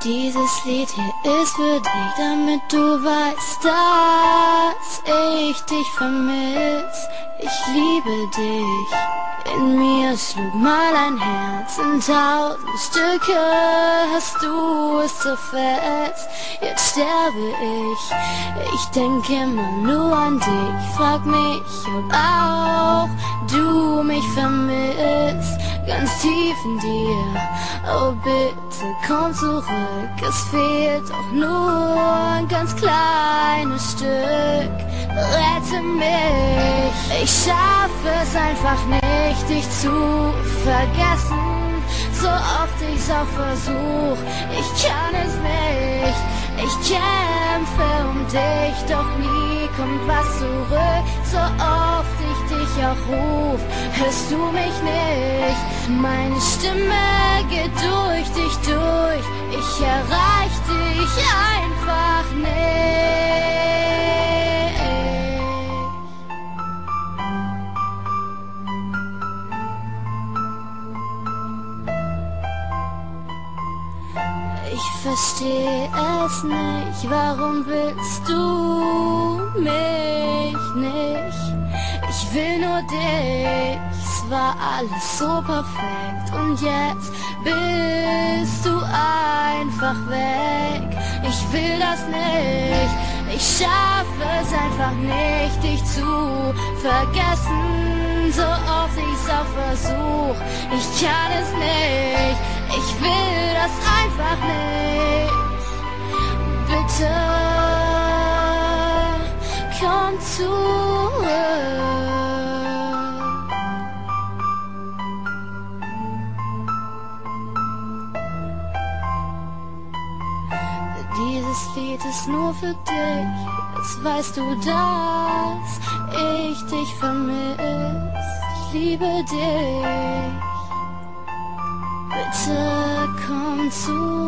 Dieses Lied hier ist für dich, damit du weißt, dass ich dich vermiss. Ich liebe dich, in mir schlug mal ein Herz in 1000 Stücke, hast du es so fest, jetzt sterbe ich denke immer nur an dich, frag mich, ob auch du mich vermisst, ganz tief in dir, oh bitte komm zurück, es fehlt doch nur ein ganz kleines Stück, rette mich, ich schaffe es einfach nicht, dich zu vergessen, so oft ich's auch versuch, ich kann es nicht, ich kämpfe um dich, doch nie kommt was zurück, so oft ich dich auch ruf, hörst du mich nicht, meine Stimme geht durch dich durch, ich erreich dich einfach nicht. Ich versteh es nicht, warum willst du mich nicht? Ich will nur dich, es war alles so perfekt und jetzt bist du einfach weg. Ich will das nicht, ich schaffe es einfach nicht, dich zu vergessen, so oft ich's auch versuch, ich kann es nicht, ich will das einfach nicht, bitte komm zurück. Dieses Lied ist nur für dich, jetzt weißt du, dass ich dich vermiss. Ich liebe dich, bitte komm zurück.